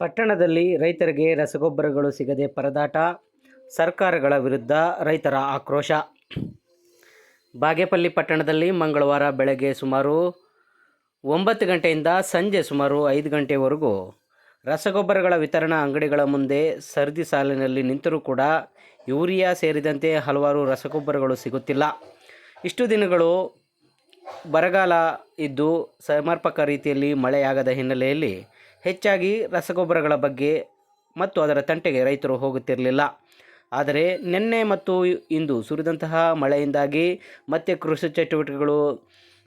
ಪಟ್ಟಣದಲ್ಲಿ ರೈತರಿಗೆ ರಸಗೊಬ್ಬರಗಳು ಸಿಗದೆ ಪರದಾಟ, ಸರ್ಕಾರಗಳ ವಿರುದ್ಧ ರೈತರ ಆಕ್ರೋಶ. ಬಾಗೇಪಲ್ಲಿ ಪಟ್ಟಣದಲ್ಲಿ ಮಂಗಳವಾರ ಬೆಳಗ್ಗೆ ಸುಮಾರು 9 ಗಂಟೆಯಿಂದ ಸಂಜೆ ಸುಮಾರು 5 ಗಂಟೆವರೆಗೂ ರಸಗೊಬ್ಬರಗಳ ವಿತರಣಾ ಅಂಗಡಿಗಳ ಮುಂದೆ ಸರದಿ ಸಾಲಿನಲ್ಲಿ ನಿಂತರೂ ಕೂಡ ಯೂರಿಯಾ ಸೇರಿದಂತೆ ಹಲವಾರು ರಸಗೊಬ್ಬರಗಳು ಸಿಗುತ್ತಿಲ್ಲ. ಇಷ್ಟು ದಿನಗಳು ಬರಗಾಲ ಇದ್ದು ಸಮರ್ಪಕ ರೀತಿಯಲ್ಲಿ ಮಳೆಯಾಗದ ಹಿನ್ನೆಲೆಯಲ್ಲಿ ಹೆಚ್ಚಾಗಿ ರಸಗೊಬ್ಬರಗಳ ಬಗ್ಗೆ ಮತ್ತು ಅದರ ತಂಟೆಗೆ ರೈತರು ಹೋಗುತ್ತಿರಲಿಲ್ಲ. ಆದರೆ ನಿನ್ನೆ ಮತ್ತು ಇಂದು ಸುರಿದಂತಹ ಮಳೆಯಿಂದಾಗಿ ಮತ್ತೆ ಕೃಷಿ ಚಟುವಟಿಕೆಗಳು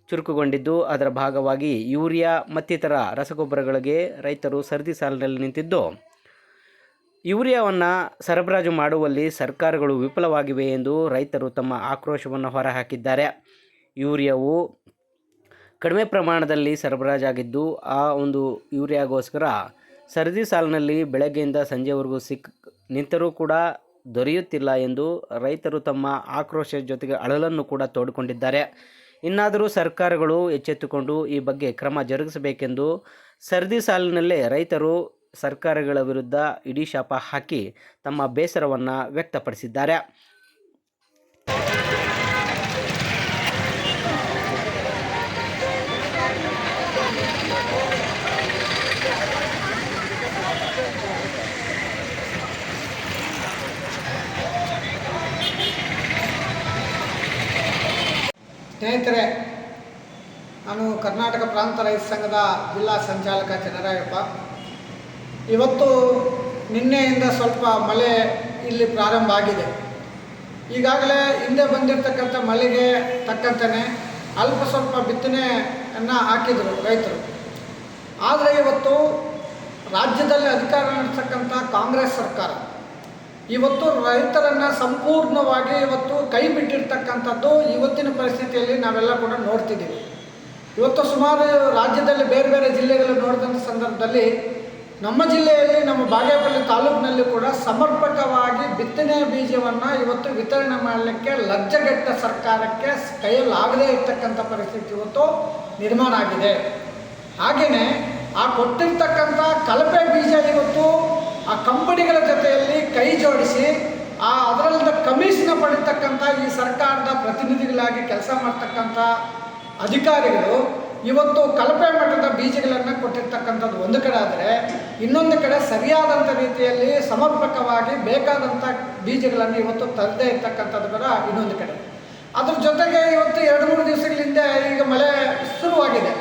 ಚುರುಕುಗೊಂಡಿದ್ದು, ಅದರ ಭಾಗವಾಗಿ ಯೂರಿಯಾ ಮತ್ತಿತರ ರಸಗೊಬ್ಬರಗಳಿಗೆ ರೈತರು ಸರದಿ ಸಾಲಿನಲ್ಲಿ ನಿಂತಿದ್ದು, ಯೂರಿಯಾವನ್ನು ಸರಬರಾಜು ಮಾಡುವಲ್ಲಿ ಸರ್ಕಾರಗಳು ವಿಫಲವಾಗಿವೆ ಎಂದು ರೈತರು ತಮ್ಮ ಆಕ್ರೋಶವನ್ನು ಹೊರಹಾಕಿದ್ದಾರೆ. ಯೂರಿಯಾವು ಕಡಿಮೆ ಪ್ರಮಾಣದಲ್ಲಿ ಸರಬರಾಜಾಗಿದ್ದು, ಆ ಒಂದು ಯೂರಿಯಾಗೋಸ್ಕರ ಸರದಿ ಸಾಲಿನಲ್ಲಿ ಬೆಳಗ್ಗೆಯಿಂದ ಸಂಜೆವರೆಗೂ ನಿಂತರೂ ಕೂಡ ದೊರೆಯುತ್ತಿಲ್ಲ ಎಂದು ರೈತರು ತಮ್ಮ ಆಕ್ರೋಶದ ಜೊತೆಗೆ ಅಳಲನ್ನು ಕೂಡ ತೋಡಿಕೊಂಡಿದ್ದಾರೆ. ಇನ್ನಾದರೂ ಸರ್ಕಾರಗಳು ಎಚ್ಚೆತ್ತುಕೊಂಡು ಈ ಬಗ್ಗೆ ಕ್ರಮ ಜರುಗಿಸಬೇಕೆಂದು ಸರದಿ ಸಾಲಿನಲ್ಲೇ ರೈತರು ಸರ್ಕಾರಗಳ ವಿರುದ್ಧ ಇಡೀ ಶಾಪ ಹಾಕಿ ತಮ್ಮ ಬೇಸರವನ್ನು ವ್ಯಕ್ತಪಡಿಸಿದ್ದಾರೆ. ಸ್ನೇಹಿತರೆ, ನಾನು ಕರ್ನಾಟಕ ಪ್ರಾಂತ ರೈತ ಸಂಘದ ಜಿಲ್ಲಾ ಸಂಚಾಲಕ ಚನ್ನರಾಯಪ್ಪ. ಇವತ್ತು ನಿನ್ನೆಯಿಂದ ಸ್ವಲ್ಪ ಮಳೆ ಇಲ್ಲಿ ಪ್ರಾರಂಭ ಆಗಿದೆ. ಈಗಾಗಲೇ ಹಿಂದೆ ಬಂದಿರತಕ್ಕಂಥ ಮಳೆಗೆ ತಕ್ಕಂತೆಯೇ ಅಲ್ಪ ಸ್ವಲ್ಪ ಬಿತ್ತನೆಯನ್ನು ಹಾಕಿದರು ರೈತರು. ಆದರೆ ಇವತ್ತು ರಾಜ್ಯದಲ್ಲಿ ಅಧಿಕಾರ ನಡೆಸತಕ್ಕಂಥ ಕಾಂಗ್ರೆಸ್ ಸರ್ಕಾರ ಇವತ್ತು ರೈತರನ್ನು ಸಂಪೂರ್ಣವಾಗಿ ಇವತ್ತು ಕೈ ಬಿಟ್ಟಿರ್ತಕ್ಕಂಥದ್ದು ಇವತ್ತಿನ ಪರಿಸ್ಥಿತಿಯಲ್ಲಿ ನಾವೆಲ್ಲ ಕೂಡ ನೋಡ್ತಿದ್ದೀವಿ. ಇವತ್ತು ಸುಮಾರು ರಾಜ್ಯದಲ್ಲಿ ಬೇರೆ ಬೇರೆ ಜಿಲ್ಲೆಗಳು ನೋಡಿದಂಥ ಸಂದರ್ಭದಲ್ಲಿ ನಮ್ಮ ಜಿಲ್ಲೆಯಲ್ಲಿ ನಮ್ಮ ಬಾಗೇಪಲ್ಲಿ ತಾಲೂಕಿನಲ್ಲಿ ಕೂಡ ಸಮರ್ಪಕವಾಗಿ ಬಿತ್ತನೆ ಬೀಜವನ್ನು ಇವತ್ತು ವಿತರಣೆ ಮಾಡಲಿಕ್ಕೆ ಲಜ್ಜೆಗೆಟ್ಟ ಸರ್ಕಾರಕ್ಕೆ ಕೈಯಲ್ಲಾಗದೇ ಇರ್ತಕ್ಕಂಥ ಪರಿಸ್ಥಿತಿ ಇವತ್ತು ನಿರ್ಮಾಣ ಆಗಿದೆ. ಹಾಗೆಯೇ ಆ ಕೊಟ್ಟಿರ್ತಕ್ಕಂಥ ಕಳಪೆ ಬೀಜ ಇವತ್ತು ಆ ಕಂಪನಿಗಳ ಜೊತೆಯಲ್ಲಿ ಕೈ ಜೋಡಿಸಿ ಅದರಲ್ಲಿಂದ ಕಮಿಷನ್ ಪಡಿತಕ್ಕಂಥ ಈ ಸರ್ಕಾರದ ಪ್ರತಿನಿಧಿಗಳಾಗಿ ಕೆಲಸ ಮಾಡ್ತಕ್ಕಂಥ ಅಧಿಕಾರಿಗಳು ಇವತ್ತು ಕಳಪೆ ಮಟ್ಟದ ಬೀಜಗಳನ್ನು ಕೊಟ್ಟಿರ್ತಕ್ಕಂಥದ್ದು ಒಂದು ಕಡೆ ಆದರೆ, ಇನ್ನೊಂದು ಕಡೆ ಸರಿಯಾದಂಥ ರೀತಿಯಲ್ಲಿ ಸಮರ್ಪಕವಾಗಿ ಬೇಕಾದಂಥ ಬೀಜಗಳನ್ನು ಇವತ್ತು ತರದೇ ಇರ್ತಕ್ಕಂಥದ್ದು ಕೂಡ ಇನ್ನೊಂದು ಕಡೆ. ಅದ್ರ ಜೊತೆಗೆ ಇವತ್ತು 2-3 ದಿವಸಗಳಿಂದ ಈಗ ಮಳೆ ಶುರುವಾಗಿದೆ.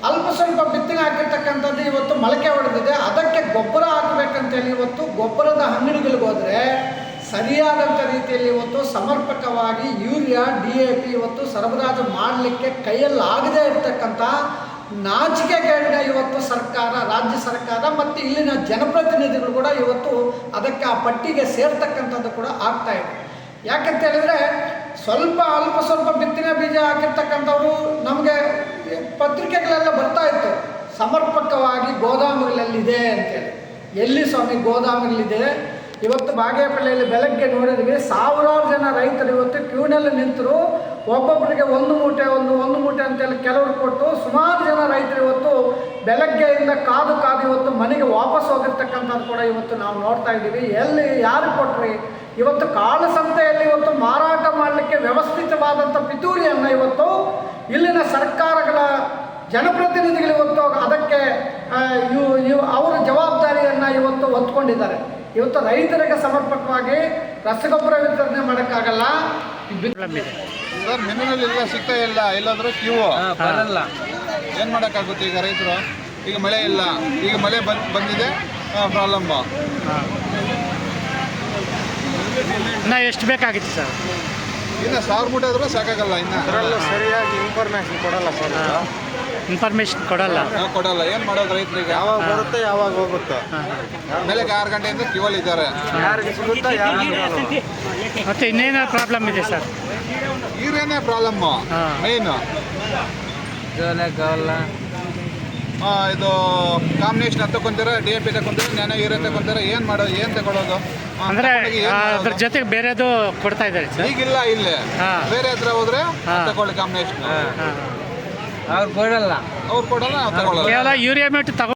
ಅಲ್ಪ ಸ್ವಲ್ಪ ಬಿತ್ತನೆ ಹಾಕಿರ್ತಕ್ಕಂಥದ್ದು ಇವತ್ತು ಮೊಳಕೆ ಹೊಡೆದಿದೆ. ಅದಕ್ಕೆ ಗೊಬ್ಬರ ಹಾಕಬೇಕಂತೇಳಿ ಇವತ್ತು ಗೊಬ್ಬರದ ಅಂಗಡಿಗಳಿಗೆ ಹೋದರೆ ಸರಿಯಾದಂಥ ರೀತಿಯಲ್ಲಿ ಇವತ್ತು ಸಮರ್ಪಕವಾಗಿ ಯೂರಿಯಾ DAP ಇವತ್ತು ಸರಬರಾಜು ಮಾಡಲಿಕ್ಕೆ ಕೈಯಲ್ಲಾಗದೇ ಇರ್ತಕ್ಕಂಥ ನಾಚಿಕೆಗೇಡಿನ ಇವತ್ತು ಸರ್ಕಾರ, ರಾಜ್ಯ ಸರ್ಕಾರ ಮತ್ತು ಇಲ್ಲಿನ ಜನಪ್ರತಿನಿಧಿಗಳು ಕೂಡ ಇವತ್ತು ಅದಕ್ಕೆ ಆ ಪಟ್ಟಿಗೆ ಸೇರ್ತಕ್ಕಂಥದ್ದು ಕೂಡ ಆಗ್ತಾ ಇದೆ. ಯಾಕಂತ ಹೇಳಿದರೆ ಅಲ್ಪ ಸ್ವಲ್ಪ ಬಿತ್ತನೆ ಬೀಜ ಹಾಕಿರ್ತಕ್ಕಂಥವ್ರು ನಮಗೆ ಪತ್ರಿಕೆಗಳೆಲ್ಲ ಬರ್ತಾ ಇತ್ತು, ಸಮರ್ಪಕವಾಗಿ ಗೋದಾಮುಗಳಲ್ಲಿದೆ ಅಂತೇಳಿ. ಎಲ್ಲಿ ಸ್ವಾಮಿ ಗೋದಾಮುಗಳಿದೆ? ಇವತ್ತು ಬಾಗೇಪಲ್ಲಿಯಲ್ಲಿ ಬೆಳಗ್ಗೆ ನೋಡಿದ್ವಿ, ಸಾವಿರಾರು ಜನ ರೈತರು ಇವತ್ತು ಕ್ಯೂನಲ್ಲಿ ನಿಂತರು. ಒಬ್ಬೊಬ್ಬರಿಗೆ ಒಂದು ಮೂಟೆ ಅಂತೇಳಿ ಕೆಲವರು ಕೊಟ್ಟು ಸುಮಾರು ಜನ ರೈತರು ಇವತ್ತು ಬೆಳಗ್ಗೆಯಿಂದ ಕಾದು ಇವತ್ತು ಮನೆಗೆ ವಾಪಸ್ ಹೋಗಿರ್ತಕ್ಕಂಥದ್ದು ಕೂಡ ಇವತ್ತು ನಾವು ನೋಡ್ತಾ ಇದ್ದೀವಿ. ಎಲ್ಲಿ ಯಾರು ಕೊಟ್ರಿ? ಇವತ್ತು ಕಾಳು ಸಂತೆಯಲ್ಲಿ ಇವತ್ತು ಮಾರಾಟ ಮಾಡಲಿಕ್ಕೆ ವ್ಯವಸ್ಥಿತವಾದಂಥ ಪಿತೂರಿಯನ್ನು ಇವತ್ತು ಇಲ್ಲಿನ ಸರ್ಕಾರಗಳ ಜನಪ್ರತಿನಿಧಿಗಳು ಇವತ್ತು ಅದಕ್ಕೆ ಅವರ ಜವಾಬ್ದಾರಿಯನ್ನು ಇವತ್ತು ಹೊತ್ಕೊಂಡಿದ್ದಾರೆ. ಇವತ್ತು ರೈತರಿಗೆ ಸಮರ್ಪಕವಾಗಿ ರಸಗೊಬ್ಬರ ವಿತರಣೆ ಮಾಡೋಕ್ಕಾಗಲ್ಲ. ಸರ್, ಮೆನುನಲ್ಲಿಲ್ಲ, ಸಿಗ್ತಾ ಇಲ್ಲ, ಎಲ್ಲಾದರೂ ಕ್ಯೂ ಬರಲ್ಲ. ಏನು ಮಾಡೋಕ್ಕಾಗುತ್ತೆ ಈಗ ರೈತರು? ಈಗ ಮಳೆ ಇಲ್ಲ, ಈಗ ಮಳೆ ಬಂದಿದೆ, ಪ್ರಾಬ್ಲಮ್. ಇನ್ನು ಎಷ್ಟು ಬೇಕಾಗಿತ್ತು ಸರ್? ಇನ್ನು 1000 ಮೂಟೆ ಆದರೂ ಸಾಕಾಗಲ್ಲ. ಇನ್ನು ಸರಿಯಾಗಿ ಇನ್ಫಾರ್ಮೇಷನ್ ಕೊಡಲ್ಲ ಸರ್. ಇನ್ಫಾರ್ಮೇಷನ್ ಕೊಡಲ್ಲ. ಏನು ಮಾಡೋದು ರೈತರಿಗೆ? ಯಾವಾಗ ಬರುತ್ತೆ ಯಾವಾಗ ಹೋಗುತ್ತೆ. ಬೆಳಗ್ಗೆ 6 ಗಂಟೆಯಿಂದ ಕ್ಯೂವಲ್ಲಿ ಇದ್ದಾರೆ. ಯಾರಿಗೆ ಸಿಗುತ್ತಾ ಯಾರಿಗೆ? ಮತ್ತು ಇನ್ನೇನೋ ಪ್ರಾಬ್ಲಮ್ ಇದೆ ಸರ್? ನೀರೇನೇ ಪ್ರಾಬ್ಲಮ್ಮು ಮೇಯ್ನು. ಇದು ಕಾಂಬಿನೇಷನ್ ತಗೊಂತೀರ, DAP ತಗೊಂತೀರ, ನ್ಯಾನೋ ಯೂರಿಯಾ ತಗೊಂತೀರ, ಏನು ಮಾಡೋದು? ಏನು ತಗೊಳ್ಳೋದು? ಅಂದರೆ ಅದ್ರ ಜೊತೆಗೆ ಬೇರೆದು ಕೊಡ್ತಾ ಇದ್ದಾರೆ ಸರ್? ಈಗಿಲ್ಲ. ಇಲ್ಲಿ ಬೇರೆ ಹತ್ರ ಹೋದ್ರೆ ತಗೊಳ್ಳಿ ಕಾಂಬಿನೇಷನ್. ಅವ್ರು ಕೊಡಲ್ಲ, ನಾವು ತಗೊಳ್ಳಲ್ಲ. ಕೇವಲ ಯೂರಿಯಾ ಮೇಟ್ ತಗೋ